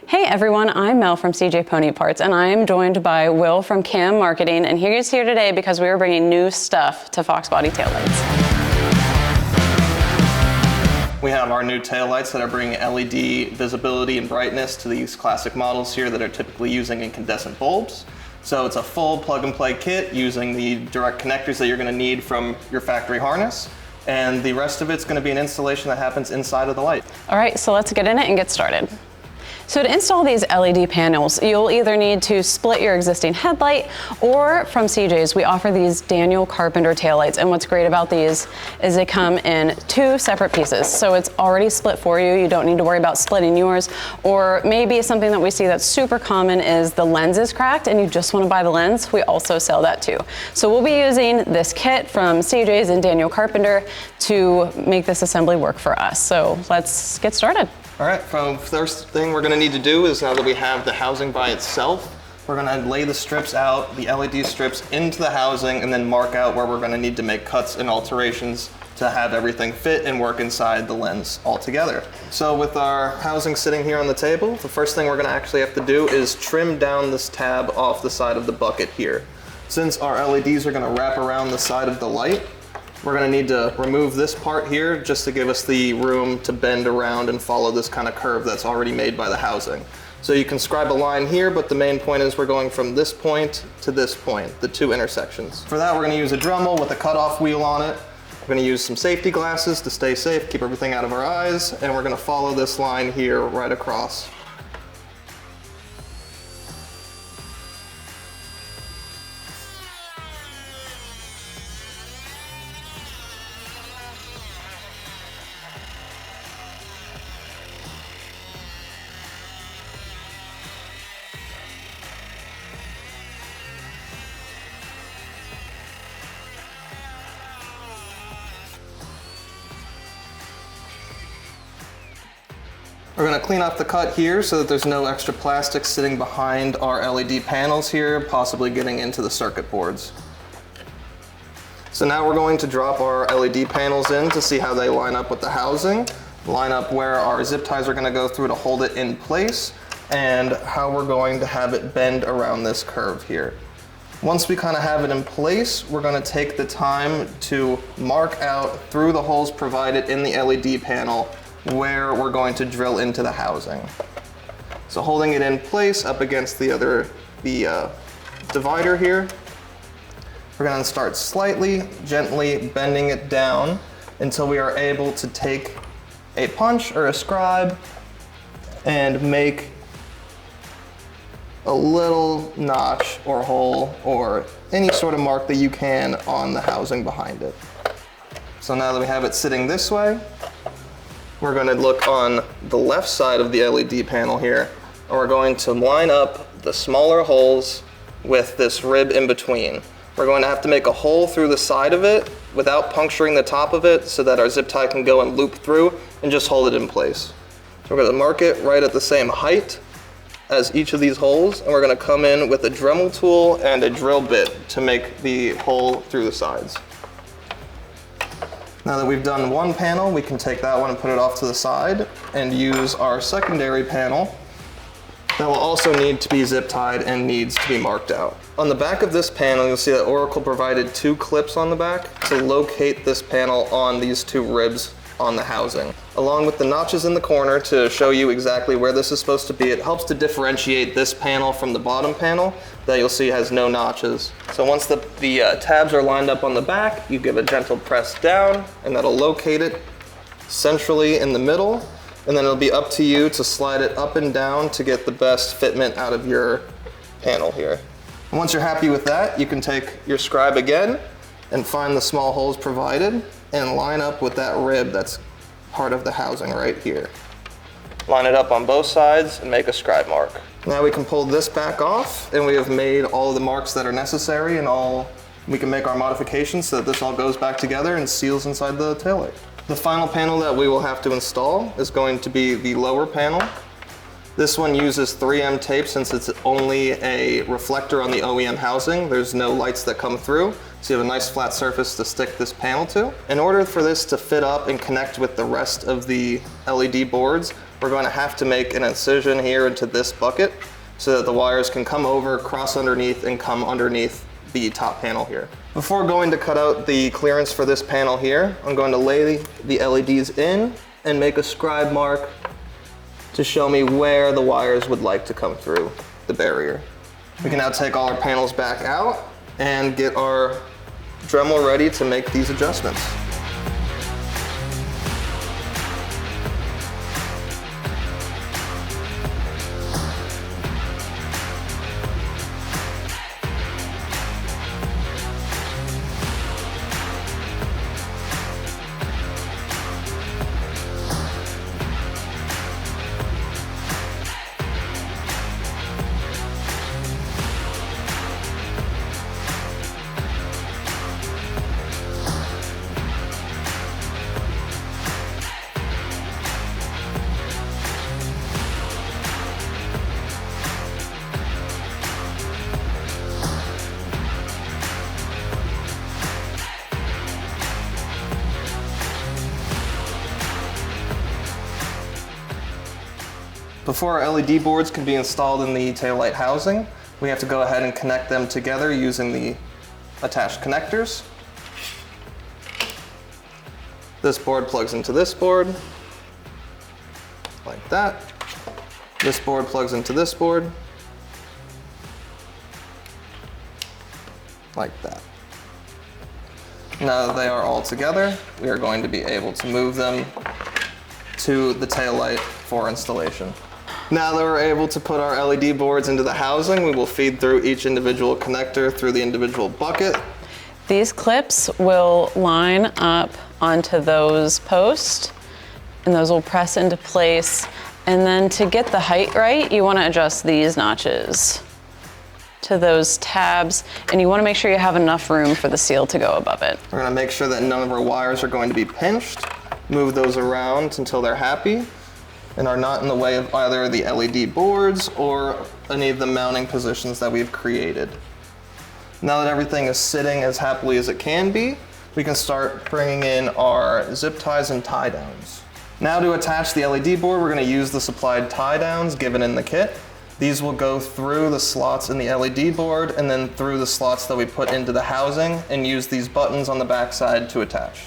Hey everyone, I'm Mel from CJ Pony Parts, and I am joined by Will from KAM Marketing, and he's here today because we are bringing new stuff to Fox Body Taillights. We have our new taillights that are bringing LED visibility and brightness to these classic models here that are typically using incandescent bulbs. So it's a full plug-and-play kit using the direct connectors that you're going to need from your factory harness, and the rest of it's going to be an installation that happens inside of the light. All right, so let's get in it and get started. So to install these LED panels, you'll either need to split your existing headlight, or from CJ's, we offer these Daniel Carpenter taillights. And what's great about these is they come in two separate pieces. So it's already split for you. You don't need to worry about splitting yours. Or maybe something that we see that's super common is the lens is cracked and you just want to buy the lens. We also sell that too. So we'll be using this kit from CJ's and Daniel Carpenter to make this assembly work for us. So let's get started. All right, first thing we're gonna need to do is, now that we have the housing by itself, we're gonna lay the strips out, the LED strips into the housing, and then mark out where we're gonna need to make cuts and alterations to have everything fit and work inside the lens all together. So with our housing sitting here on the table, the first thing we're gonna actually have to do is trim down this tab off the side of the bucket here. Since our LEDs are gonna wrap around the side of the light, we're gonna need to remove this part here just to give us the room to bend around and follow this kind of curve that's already made by the housing. So you can scribe a line here, but the main point is we're going from this point to this point, the two intersections. For that, we're gonna use a Dremel with a cutoff wheel on it. We're gonna use some safety glasses to stay safe, keep everything out of our eyes, and we're gonna follow this line here right across. We're gonna clean off the cut here so that there's no extra plastic sitting behind our LED panels here, possibly getting into the circuit boards. So now we're going to drop our LED panels in to see how they line up with the housing, line up where our zip ties are gonna go through to hold it in place, and how we're going to have it bend around this curve here. Once we kind of have it in place, we're gonna take the time to mark out through the holes provided in the LED panel where we're going to drill into the housing. So holding it in place up against the divider here, we're gonna start slightly, gently bending it down until we are able to take a punch or a scribe and make a little notch or hole or any sort of mark that you can on the housing behind it. So now that we have it sitting this way, we're going to look on the left side of the LED panel here, and we're going to line up the smaller holes with this rib in between. We're going to have to make a hole through the side of it without puncturing the top of it so that our zip tie can go and loop through and just hold it in place. So we're going to mark it right at the same height as each of these holes, and we're going to come in with a Dremel tool and a drill bit to make the hole through the sides. Now that we've done one panel, we can take that one and put it off to the side and use our secondary panel that will also need to be zip tied and needs to be marked out. On the back of this panel, you'll see that Oracle provided two clips on the back to locate this panel on these two ribs on the housing. Along with the notches in the corner to show you exactly where this is supposed to be, it helps to differentiate this panel from the bottom panel that you'll see has no notches. So once the tabs are lined up on the back, you give a gentle press down and that'll locate it centrally in the middle, and then it'll be up to you to slide it up and down to get the best fitment out of your panel here. And once you're happy with that, you can take your scribe again and find the small holes provided and line up with that rib that's part of the housing right here. Line it up on both sides and make a scribe mark. Now we can pull this back off and we have made all of the marks that are necessary, and we can make our modifications so that this all goes back together and seals inside the taillight. The final panel that we will have to install is going to be the lower panel. This one uses 3M tape since it's only a reflector on the OEM housing. There's no lights that come through, so you have a nice flat surface to stick this panel to. In order for this to fit up and connect with the rest of the LED boards, we're going to have to make an incision here into this bucket so that the wires can come over, cross underneath, and come underneath the top panel here. Before going to cut out the clearance for this panel here, I'm going to lay the LEDs in and make a scribe mark to show me where the wires would like to come through the barrier. We can now take all our panels back out and get our Dremel ready to make these adjustments. Before our LED boards can be installed in the taillight housing, we have to go ahead and connect them together using the attached connectors. This board plugs into this board, like that. This board plugs into this board, like that. Now that they are all together, we are going to be able to move them to the taillight for installation. Now that we're able to put our LED boards into the housing, we will feed through each individual connector through the individual bucket. These clips will line up onto those posts, and those will press into place. And then to get the height right, you want to adjust these notches to those tabs, and you want to make sure you have enough room for the seal to go above it. We're going to make sure that none of our wires are going to be pinched, move those around until they're happy, and are not in the way of either the LED boards or any of the mounting positions that we've created. Now that everything is sitting as happily as it can be, we can start bringing in our zip ties and tie downs. Now to attach the LED board, we're going to use the supplied tie downs given in the kit. These will go through the slots in the LED board and then through the slots that we put into the housing, and use these buttons on the back side to attach.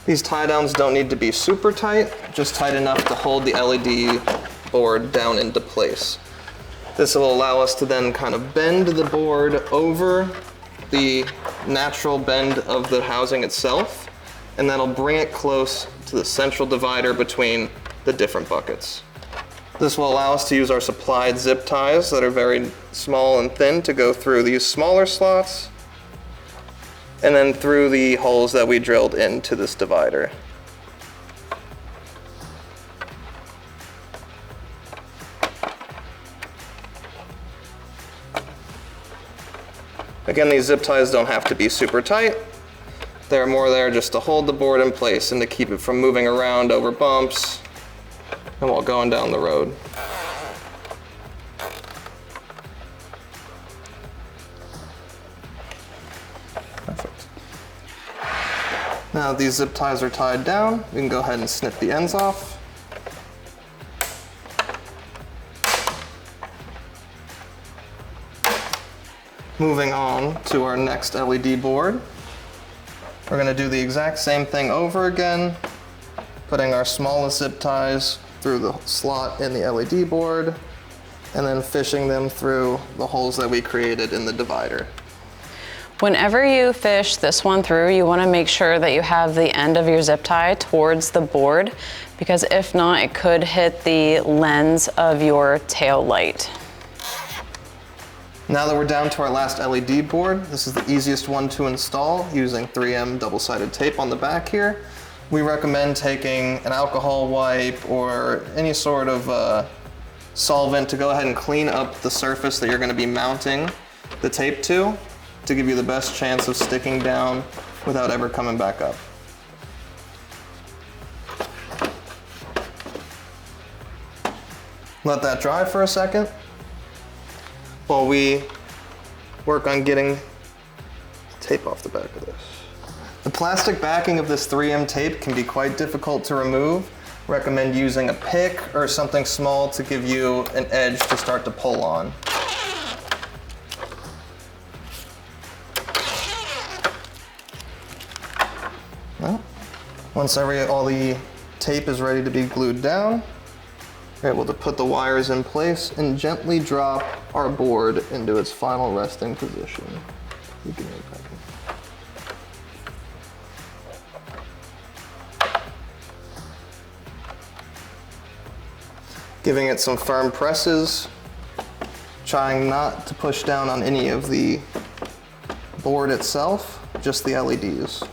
These tie downs don't need to be super tight, just tight enough to hold the LED board down into place. This will allow us to then kind of bend the board over the natural bend of the housing itself, and that'll bring it close to the central divider between the different buckets. This will allow us to use our supplied zip ties that are very small and thin to go through these smaller slots, and then through the holes that we drilled into this divider. Again, these zip ties don't have to be super tight. They're more there just to hold the board in place and to keep it from moving around over bumps and while going down the road. Perfect. Now that these zip ties are tied down, we can go ahead and snip the ends off. Moving on to our next LED board. We're going to do the exact same thing over again, putting our smallest zip ties through the slot in the LED board, and then fishing them through the holes that we created in the divider. Whenever you fish this one through, you want to make sure that you have the end of your zip tie towards the board, because if not, it could hit the lens of your tail light. Now that we're down to our last LED board, this is the easiest one to install using 3M double-sided tape on the back here. We recommend taking an alcohol wipe or any sort of solvent to go ahead and clean up the surface that you're going to be mounting the tape to give you the best chance of sticking down without ever coming back up. Let that dry for a second while we work on getting tape off the back of this. The plastic backing of this 3M tape can be quite difficult to remove. Recommend using a pick or something small to give you an edge to start to pull on. Well, once all the tape is ready to be glued down, we're able to put the wires in place and gently drop our board into its final resting position. Giving it some firm presses, trying not to push down on any of the board itself, just the LEDs.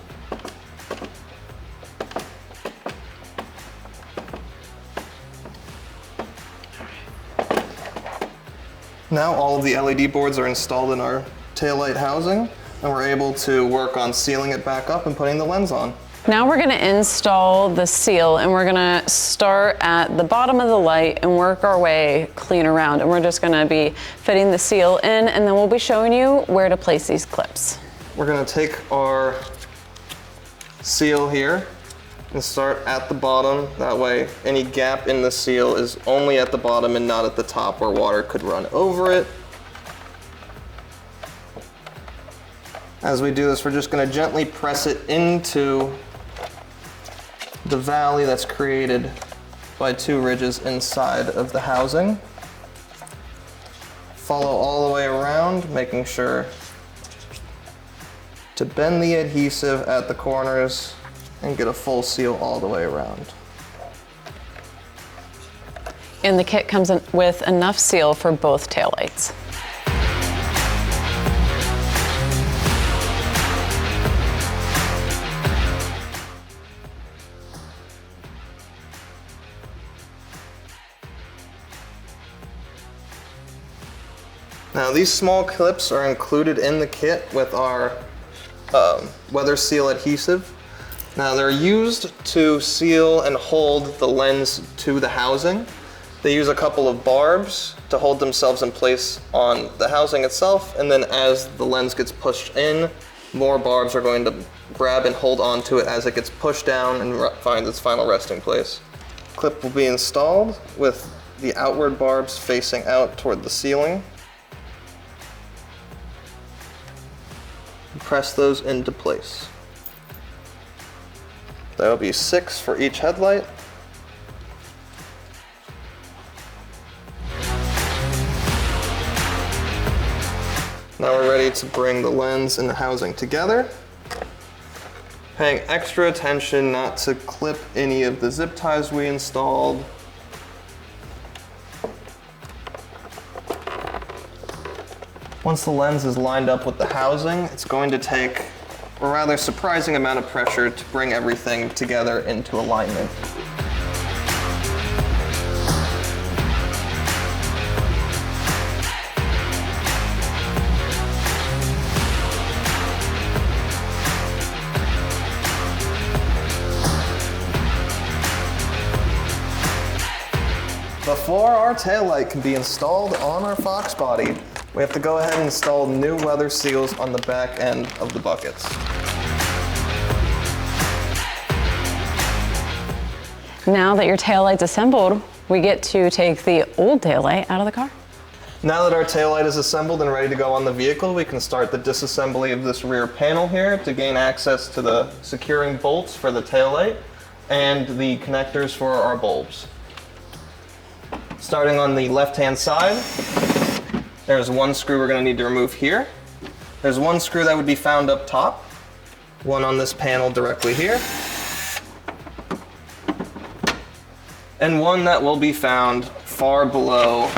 Now all of the LED boards are installed in our taillight housing, and we're able to work on sealing it back up and putting the lens on. Now we're gonna install the seal, and we're gonna start at the bottom of the light and work our way clean around. And we're just gonna be fitting the seal in, and then we'll be showing you where to place these clips. We're gonna take our seal here and start at the bottom. That way any gap in the seal is only at the bottom and not at the top where water could run over it. As we do this, we're just gonna gently press it into the valley that's created by two ridges inside of the housing. Follow all the way around, making sure to bend the adhesive at the corners and get a full seal all the way around. And the kit comes in with enough seal for both taillights. Now these small clips are included in the kit with our weather seal adhesive. Now they're used to seal and hold the lens to the housing. They use a couple of barbs to hold themselves in place on the housing itself, and then as the lens gets pushed in, more barbs are going to grab and hold onto it as it gets pushed down and finds its final resting place. Clip will be installed with the outward barbs facing out toward the ceiling. Press those into place. There will be 6 for each headlight. Now we're ready to bring the lens and the housing together. Paying extra attention not to clip any of the zip ties we installed. Once the lens is lined up with the housing, it's going to take a rather surprising amount of pressure to bring everything together into alignment. Before our taillight can be installed on our Fox body, we have to go ahead and install new weather seals on the back end of the buckets. Now that your taillight's assembled, we get to take the old taillight out of the car. Now that our taillight is assembled and ready to go on the vehicle, we can start the disassembly of this rear panel here to gain access to the securing bolts for the taillight and the connectors for our bulbs. Starting on the left-hand side, there's one screw we're going to need to remove here. There's one screw that would be found up top, one on this panel directly here, and one that will be found far below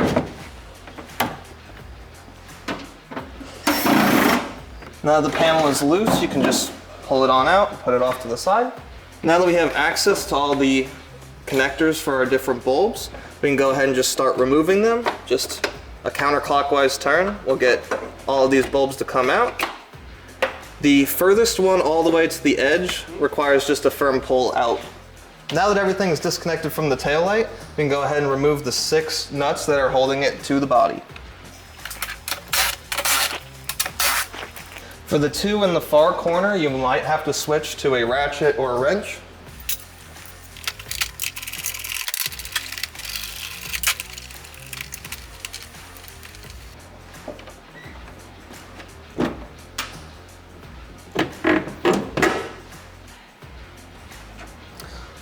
Now the panel is loose, you can just pull it on out, put it off to the side. Now that we have access to all the connectors for our different bulbs, we can go ahead and just start removing them. Just a counterclockwise turn will get all of these bulbs to come out. The furthest one all the way to the edge requires just a firm pull out Now that everything is disconnected from the taillight, we can go ahead and remove the 6 nuts that are holding it to the body. For the 2 in the far corner, you might have to switch to a ratchet or a wrench.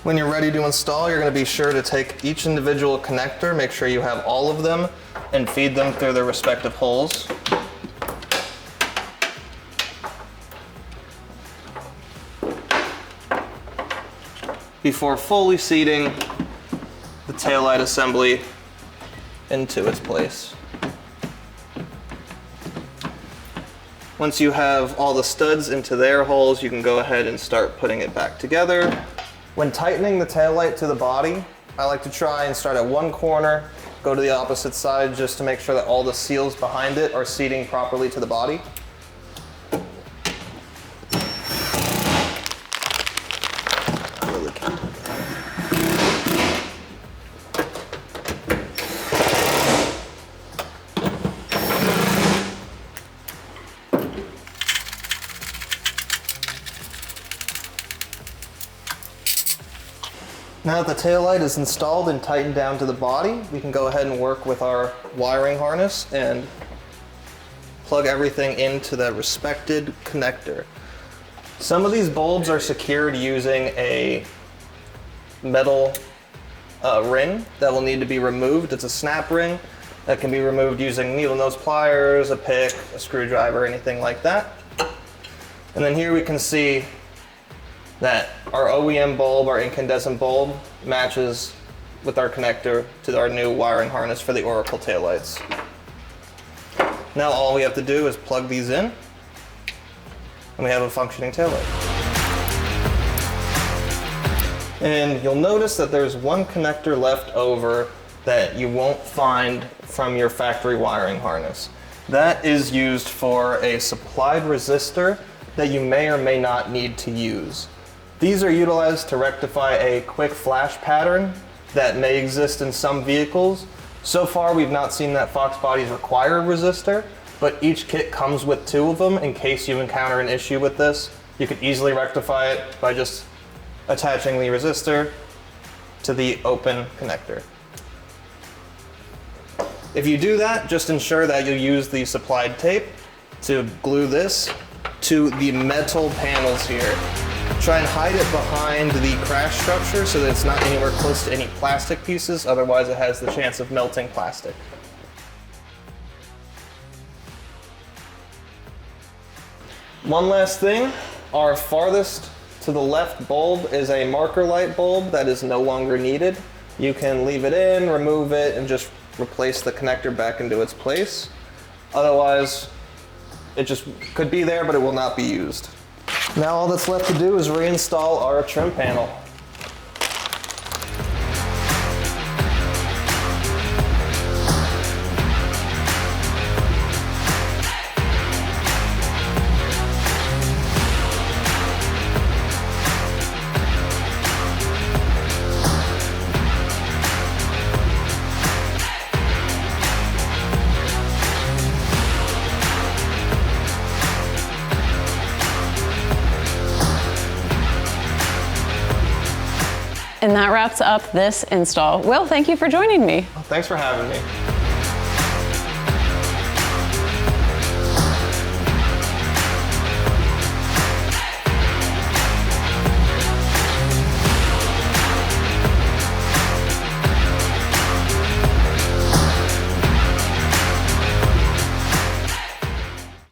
When you're ready to install, you're going to be sure to take each individual connector, make sure you have all of them, and feed them through their respective holes. Before fully seating the taillight assembly into its place. Once you have all the studs into their holes, you can go ahead and start putting it back together. When tightening the taillight to the body, I like to try and start at one corner, go to the opposite side just to make sure that all the seals behind it are seating properly to the body. Now that the taillight is installed and tightened down to the body, we can go ahead and work with our wiring harness and plug everything into the respected connector. Some of these bulbs are secured using a metal ring that will need to be removed. It's a snap ring that can be removed using needle nose pliers, a pick, a screwdriver, anything like that. And then here we can see that our OEM bulb, our incandescent bulb, matches with our connector to our new wiring harness for the Oracle taillights. Now all we have to do is plug these in, and we have a functioning taillight. And you'll notice that there's one connector left over that you won't find from your factory wiring harness. That is used for a supplied resistor that you may or may not need to use. These are utilized to rectify a quick flash pattern that may exist in some vehicles. So far, we've not seen that Fox bodies require a resistor, but each kit comes with 2 of them in case you encounter an issue with this. You can easily rectify it by just attaching the resistor to the open connector. If you do that, just ensure that you use the supplied tape to glue this to the metal panels here. Try and hide it behind the crash structure so that it's not anywhere close to any plastic pieces, otherwise it has the chance of melting plastic. One last thing, our farthest to the left bulb is a marker light bulb that is no longer needed. You can leave it in, remove it, and just replace the connector back into its place. Otherwise, it just could be there, but it will not be used. Now all that's left to do is reinstall our trim panel. And that wraps up this install. Will, thank you for joining me. Thanks for having me.